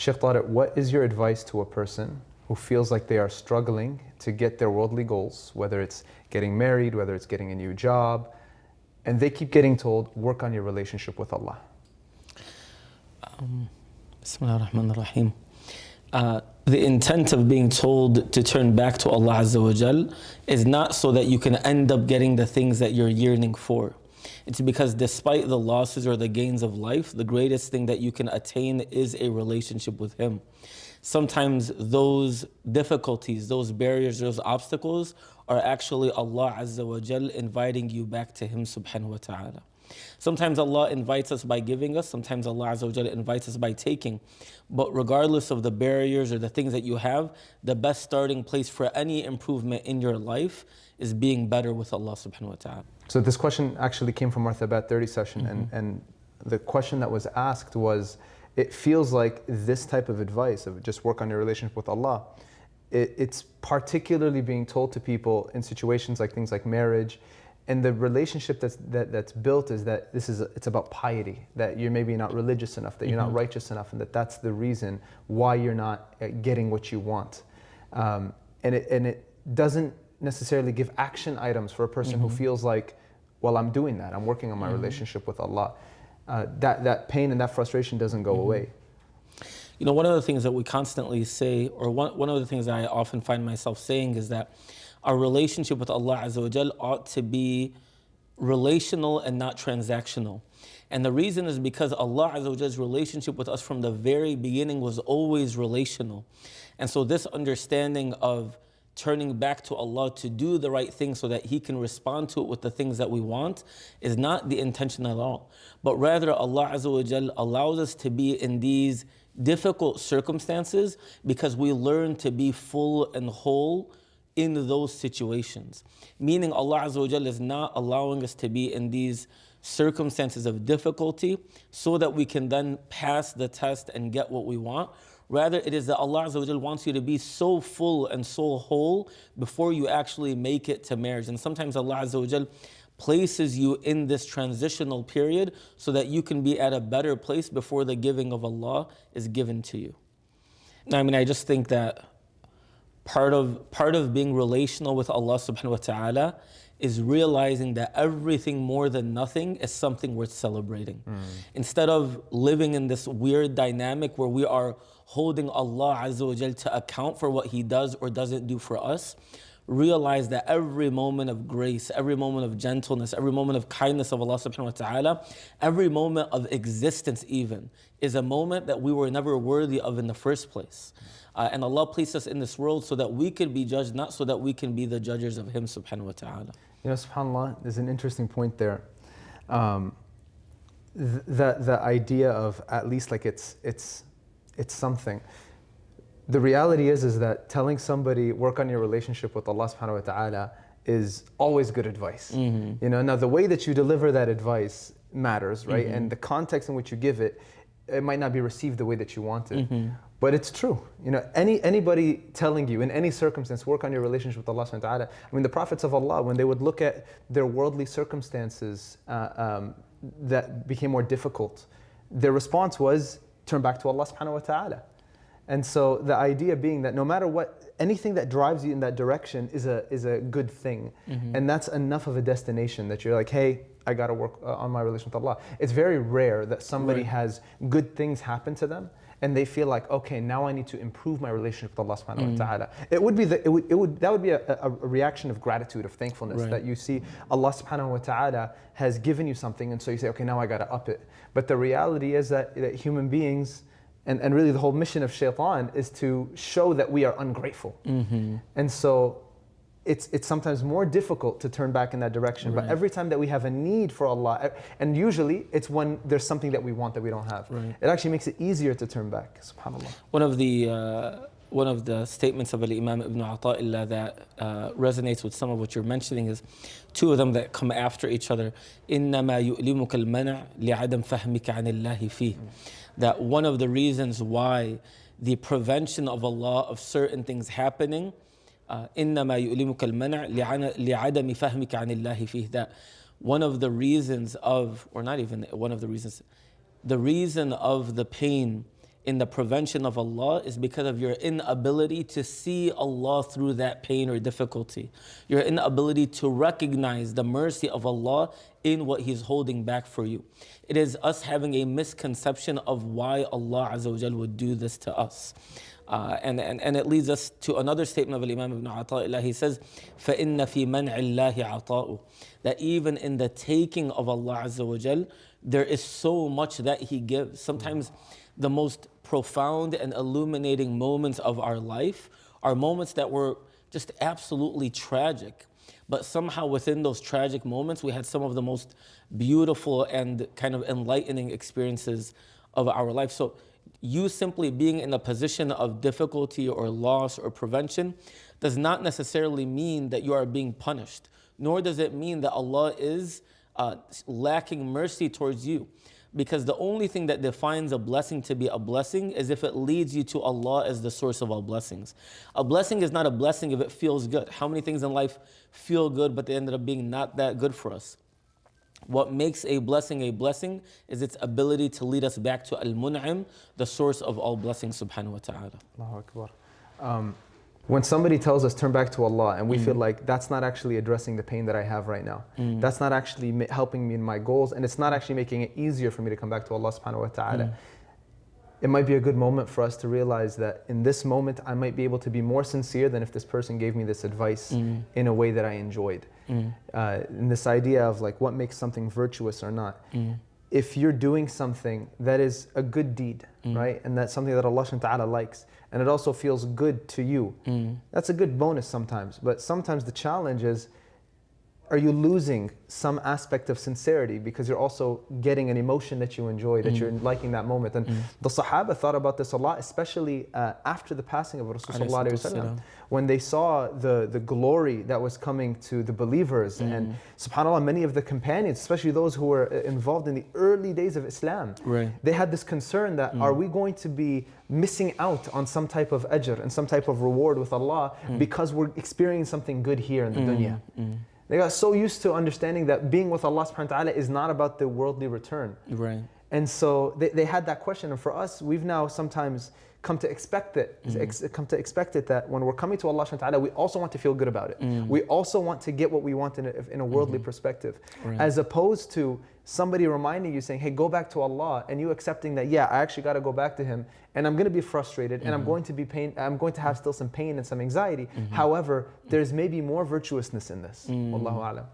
Shaykh Tariq, what is your advice to a person who feels like they are struggling to get their worldly goals, whether it's getting married, whether it's getting a new job, and they keep getting told, work on your relationship with Allah? Bismillah ar-Rahman ar-Rahim. The intent of being told to turn back to Allah Azza wa Jal is not so that you can end up getting the things that you're yearning for. It's because despite the losses or the gains of life, the greatest thing that you can attain is a relationship with Him. Sometimes those difficulties, those barriers, those obstacles are actually Allah Azza wa Jal inviting you back to Him subhanahu wa ta'ala. Sometimes Allah invites us by giving us, sometimes Allah Azza wa Jalla invites us by taking. But regardless of the barriers or the things that you have, the best starting place for any improvement in your life is being better with Allah subhanahu wa ta'ala. So this question actually came from our Thabat 30 session, and the question that was asked was, it feels like this type of advice of just work on your relationship with Allah, it's particularly being told to people in situations like things like marriage. And the relationship that's built is that it's about piety, that you're maybe not religious enough, that you're not righteous enough, and that's the reason why you're not getting what you want. And it doesn't necessarily give action items for a person who feels like, well, I'm doing that, I'm working on my relationship with Allah. That pain and that frustration doesn't go away. You know, one of the things that we constantly say, or one of the things that I often find myself saying is that our relationship with Allah Azza wa Jal ought to be relational and not transactional. And the reason is because Allah Azza wa Jal's relationship with us from the very beginning was always relational. And so this understanding of turning back to Allah to do the right thing so that He can respond to it with the things that we want is not the intention at all. But rather Allah Azza wa Jal allows us to be in these difficult circumstances because we learn to be full and whole in those situations. Meaning Allah Azza wa Jal is not allowing us to be in these circumstances of difficulty so that we can then pass the test and get what we want. Rather, it is that Allah Azza wa Jal wants you to be so full and so whole before you actually make it to marriage. And sometimes Allah Azza wa Jal places you in this transitional period so that you can be at a better place before the giving of Allah is given to you. Now, I just think that part of being relational with Allah subhanahu wa ta'ala is realizing that everything more than nothing is something worth celebrating. Instead of living in this weird dynamic where we are holding Allah Azza wa Jal to account for what He does or doesn't do for us, realize that every moment of grace, every moment of gentleness, every moment of kindness of Allah subhanahu wa ta'ala, every moment of existence even, is a moment that we were never worthy of in the first place. And Allah placed us in this world so that we could be judged, not so that we can be the judges of Him subhanahu wa ta'ala. You know, subhanAllah, there's an interesting point there. The idea of at least like it's something. The reality is that telling somebody work on your relationship with Allah subhanahu wa ta'ala is always good advice. You know, now the way that you deliver that advice matters, right? And the context in which you give it, it might not be received the way that you want it. But it's true. You know, anybody telling you in any circumstance, work on your relationship with Allah subhanahu wa ta'ala. I mean, the prophets of Allah, when they would look at their worldly circumstances that became more difficult, their response was, turn back to Allah subhanahu wa ta'ala. And so the idea being that no matter what, anything that drives you in that direction is a good thing. And that's enough of a destination that you're like, hey, I got to work on my relation with Allah. It's very rare that somebody has good things happen to them and they feel like, okay, now I need to improve my relationship with Allah subhanahu wa ta'ala. That would be a reaction of gratitude, of thankfulness, that you see Allah subhanahu wa ta'ala has given you something, and so you say, okay, now I got to up it. But the reality is that human beings, and really the whole mission of shaitan is to show that we are ungrateful. And so it's sometimes more difficult to turn back in that direction. But every time that we have a need for Allah, and usually it's when there's something that we want that we don't have, it actually makes it easier to turn back, subhanAllah. One of the statements of Imam Ibn Ata'illah that resonates with some of what you're mentioning is two of them that come after each other. إِنَّمَا يُؤْلِمُكَ الْمَنَعْ لِعَدَمْ فَهْمِكَ عَنِ اللَّهِ فِيهِ. That one of the reasons why the prevention of Allah of certain things happening, إِنَّمَا يُؤْلِمُكَ الْمَنَعْ لِعَدَمِ فَهْمِكَ عَنِ اللَّهِ فِيهِ. That one of the reasons of, or not even one of the reasons, the reason of the pain in the prevention of Allah is because of your inability to see Allah through that pain or difficulty. Your inability to recognize the mercy of Allah in what He's holding back for you. It is us having a misconception of why Allah Azza wa Jal would do this to us. And it leads us to another statement of Imam Ibn Ata'illah. He says, فَإِنَّ فِي مَنْعِ اللَّهِ عَطَاءُ, that even in the taking of Allah Azza wa Jal, there is so much that He gives. Sometimes the most profound and illuminating moments of our life are moments that were just absolutely tragic. But somehow within those tragic moments, we had some of the most beautiful and kind of enlightening experiences of our life. So you simply being in a position of difficulty or loss or prevention does not necessarily mean that you are being punished, nor does it mean that Allah is lacking mercy towards you. Because the only thing that defines a blessing to be a blessing is if it leads you to Allah as the source of all blessings. A blessing is not a blessing if it feels good. How many things in life feel good but they ended up being not that good for us? What makes a blessing is its ability to lead us back to Al-Mun'im, the source of all blessings, subhanahu wa ta'ala. Allahu Akbar. When somebody tells us turn back to Allah and we feel like that's not actually addressing the pain that I have right now, that's not actually helping me in my goals, and it's not actually making it easier for me to come back to Allah subhanahu wa ta'ala, it might be a good moment for us to realize that in this moment I might be able to be more sincere than if this person gave me this advice in a way that I enjoyed. In this idea of like what makes something virtuous or not. If you're doing something that is a good deed, right, and that's something that Allah subhanahu wa ta'ala likes, and it also feels good to you, that's a good bonus sometimes. But sometimes the challenge is, are you losing some aspect of sincerity because you're also getting an emotion that you enjoy, that you're liking that moment? And the Sahaba thought about this a lot, especially after the passing of Rasulullah, when they saw the glory that was coming to the believers. And subhanAllah, many of the companions, especially those who were involved in the early days of Islam, they had this concern that are we going to be missing out on some type of ajr and some type of reward with Allah because we're experiencing something good here in the dunya. They got so used to understanding that being with Allah subhanahu wa ta'ala is not about the worldly return. And so they had that question. And for us, we've now sometimes come to expect it, that when we're coming to Allah subhanahu wa ta'ala, we also want to feel good about it. We also want to get what we want in a worldly perspective. As opposed to somebody reminding you saying, hey, go back to Allah, and you accepting that, yeah, I actually got to go back to Him, and I'm going to be frustrated, and I'm going to have still some pain and some anxiety. However, there's maybe more virtuousness in this. Wallahu a'lam.